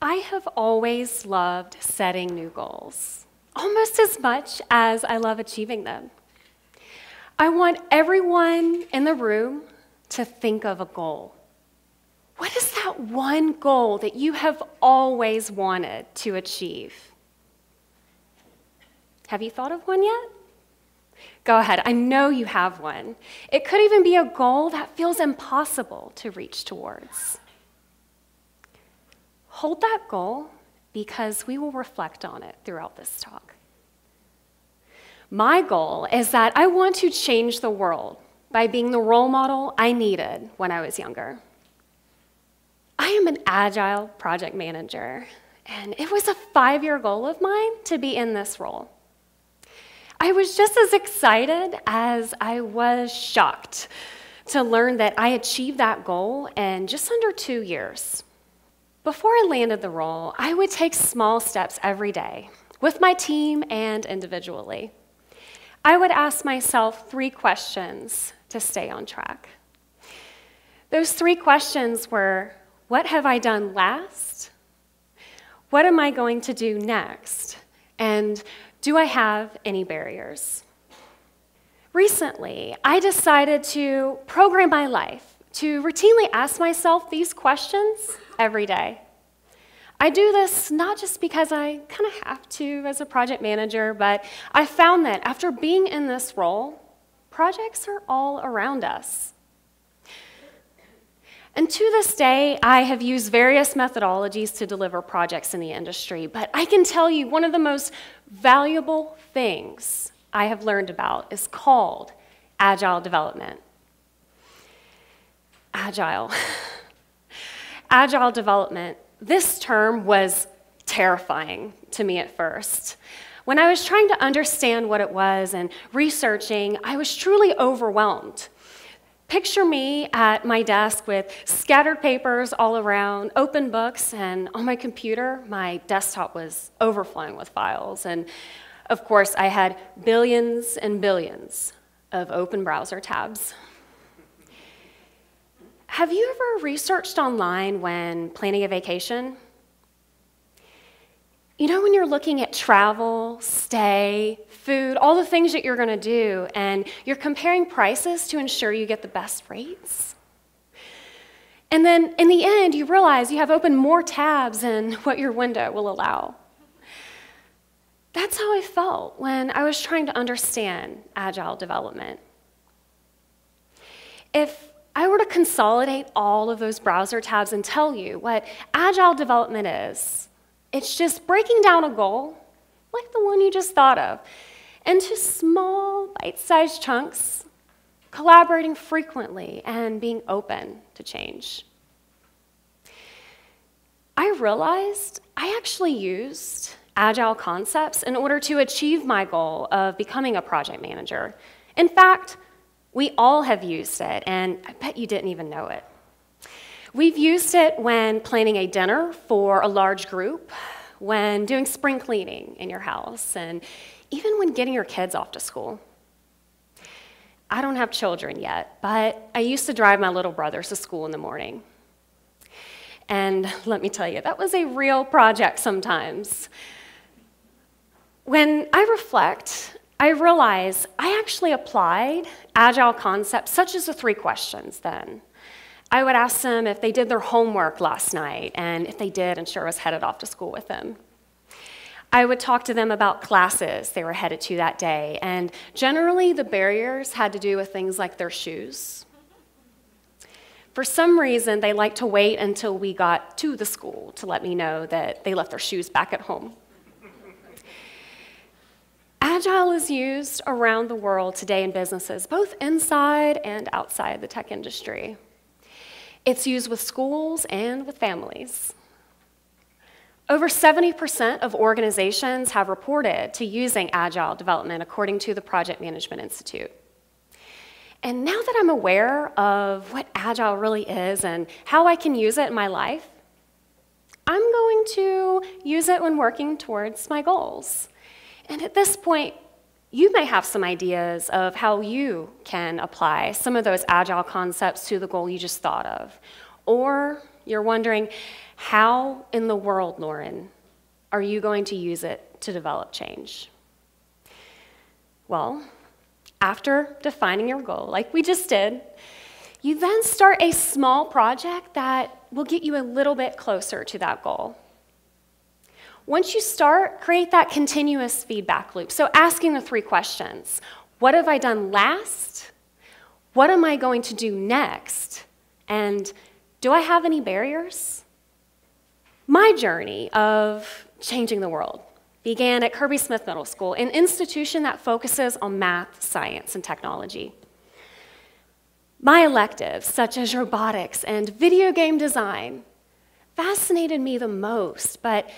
I have always loved setting new goals, almost as much as I love achieving them. I want everyone in the room to think of a goal. What is that one goal that you have always wanted to achieve? Have you thought of one yet? Go ahead, I know you have one. It could even be a goal that feels impossible to reach towards. Hold that goal because we will reflect on it throughout this talk. My goal is that I want to change the world by being the role model I needed when I was younger. I am an agile project manager, and it was a 5-year goal of mine to be in this role. I was just as excited as I was shocked to learn that I achieved that goal in just under 2 years. Before I landed the role, I would take small steps every day with my team and individually. I would ask myself 3 questions to stay on track. Those 3 questions were, what have I done last? What am I going to do next? And do I have any barriers? Recently, I decided to program my life to routinely ask myself these questions every day. I do this not just because I kind of have to as a project manager, but I found that after being in this role, projects are all around us. And to this day, I have used various methodologies to deliver projects in the industry, but I can tell you one of the most valuable things I have learned about is called agile development. Agile. Agile development. This term was terrifying to me at first. When I was trying to understand what it was and researching, I was truly overwhelmed. Picture me at my desk with scattered papers all around, open books, and on my computer, my desktop was overflowing with files. And of course, I had billions and billions of open browser tabs. Have you ever researched online when planning a vacation? You know, when you're looking at travel, stay, food, all the things that you're going to do, and you're comparing prices to ensure you get the best rates? And then in the end, you realize you have opened more tabs than what your window will allow. That's how I felt when I was trying to understand agile development. If I were to consolidate all of those browser tabs and tell you what agile development is, it's just breaking down a goal, like the one you just thought of, into small, bite-sized chunks, collaborating frequently, and being open to change. I realized I actually used agile concepts in order to achieve my goal of becoming a project manager. In fact, we all have used it, and I bet you didn't even know it. We've used it when planning a dinner for a large group, when doing spring cleaning in your house, and even when getting your kids off to school. I don't have children yet, but I used to drive my little brothers to school in the morning. And let me tell you, that was a real project sometimes. When I reflect, I realize I actually applied agile concepts such as the 3 questions then. I would ask them if they did their homework last night, and if they did, ensure I was headed off to school with them. I would talk to them about classes they were headed to that day, and generally the barriers had to do with things like their shoes. For some reason, they liked to wait until we got to the school to let me know that they left their shoes back at home. Agile is used around the world today in businesses, both inside and outside the tech industry. It's used with schools and with families. Over 70% of organizations have reported to using agile development, according to the Project Management Institute. And now that I'm aware of what agile really is and how I can use it in my life, I'm going to use it when working towards my goals. And at this point, you may have some ideas of how you can apply some of those agile concepts to the goal you just thought of. Or you're wondering, how in the world, Lauren, are you going to use it to develop change? Well, after defining your goal, like we just did, you then start a small project that will get you a little bit closer to that goal. Once you start, create that continuous feedback loop. So asking the 3 questions: what have I done last? What am I going to do next? And do I have any barriers? My journey of changing the world began at Kirby Smith Middle School, an institution that focuses on math, science, and technology. My electives, such as robotics and video game design, fascinated me the most, but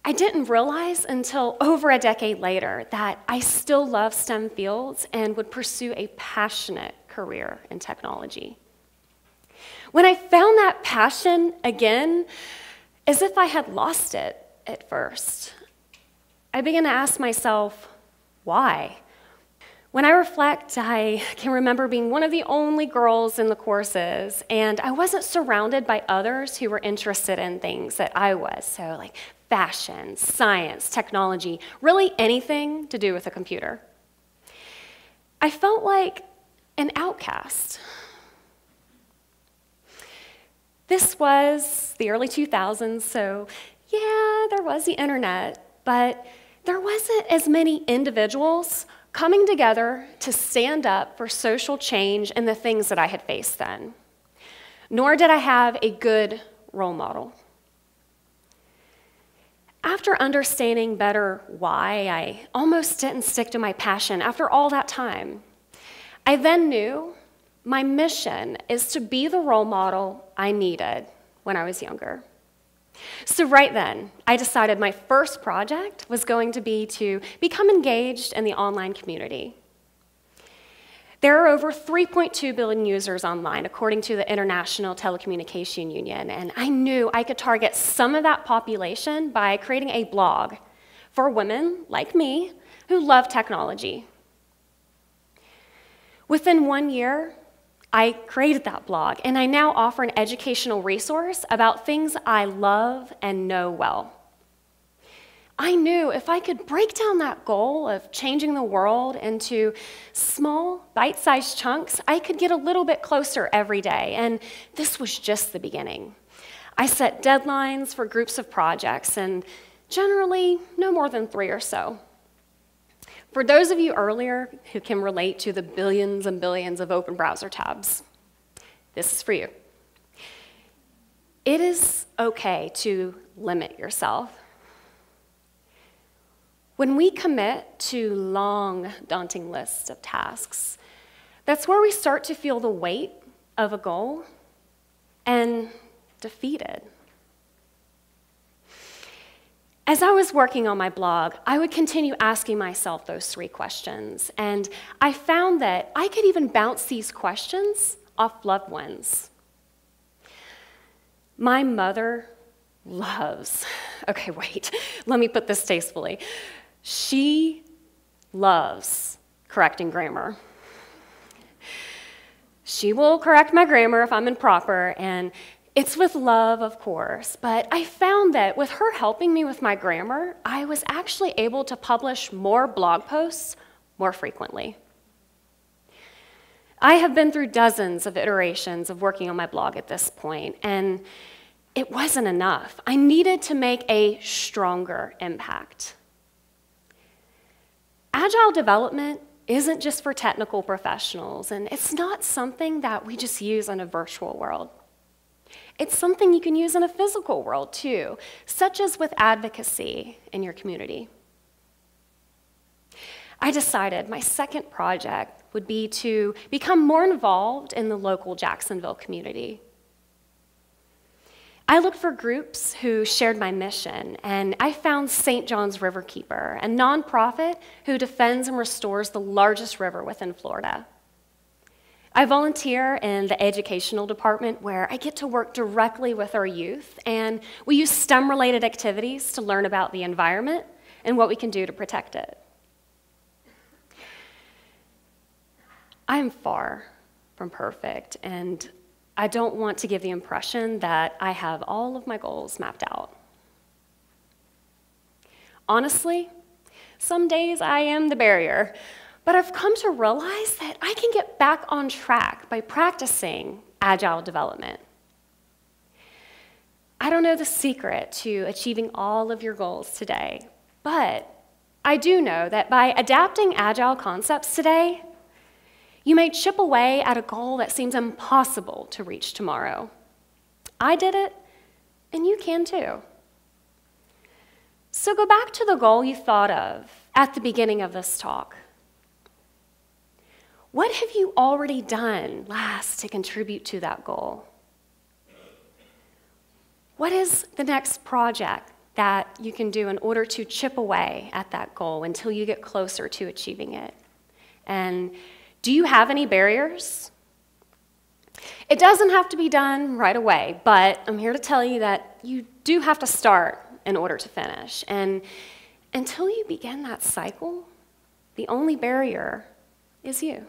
I didn't realize until over a decade later that I still love STEM fields and would pursue a passionate career in technology. When I found that passion again, as if I had lost it at first, I began to ask myself, why? When I reflect, I can remember being one of the only girls in the courses, and I wasn't surrounded by others who were interested in things that I was, so like fashion, science, technology, really anything to do with a computer. I felt like an outcast. This was the early 2000s, so yeah, there was the internet, but there wasn't as many individuals coming together to stand up for social change and the things that I had faced then. Nor did I have a good role model. After understanding better why I almost didn't stick to my passion after all that time, I then knew my mission is to be the role model I needed when I was younger. So right then, I decided my first project was going to be to become engaged in the online community. There are over 3.2 billion users online, according to the International Telecommunication Union, and I knew I could target some of that population by creating a blog for women like me who love technology. Within 1 year, I created that blog, and I now offer an educational resource about things I love and know well. I knew if I could break down that goal of changing the world into small, bite-sized chunks, I could get a little bit closer every day, and this was just the beginning. I set deadlines for groups of projects, and generally, no more than 3 or so. For those of you earlier who can relate to the billions and billions of open browser tabs, this is for you. It is okay to limit yourself. When we commit to long, daunting lists of tasks, that's where we start to feel the weight of a goal and defeated. As I was working on my blog, I would continue asking myself those 3 questions, and I found that I could even bounce these questions off loved ones. My mother loves, okay, wait, let me put this tastefully. She loves correcting grammar. She will correct my grammar if I'm improper, and it's with love, of course, but I found that with her helping me with my grammar, I was actually able to publish more blog posts more frequently. I have been through dozens of iterations of working on my blog at this point, and it wasn't enough. I needed to make a stronger impact. Agile development isn't just for technical professionals, and it's not something that we just use in a virtual world. It's something you can use in a physical world too, such as with advocacy in your community. I decided my second project would be to become more involved in the local Jacksonville community. I looked for groups who shared my mission, and I found St. John's Riverkeeper, a nonprofit who defends and restores the largest river within Florida. I volunteer in the educational department where I get to work directly with our youth, and we use STEM-related activities to learn about the environment and what we can do to protect it. I am far from perfect, and I don't want to give the impression that I have all of my goals mapped out. Honestly, some days I am the barrier, but I've come to realize that I can get back on track by practicing agile development. I don't know the secret to achieving all of your goals today, but I do know that by adapting agile concepts today, you may chip away at a goal that seems impossible to reach tomorrow. I did it, and you can too. So go back to the goal you thought of at the beginning of this talk. What have you already done last to contribute to that goal? What is the next project that you can do in order to chip away at that goal until you get closer to achieving it? And do you have any barriers? It doesn't have to be done right away, but I'm here to tell you that you do have to start in order to finish. And until you begin that cycle, the only barrier is you.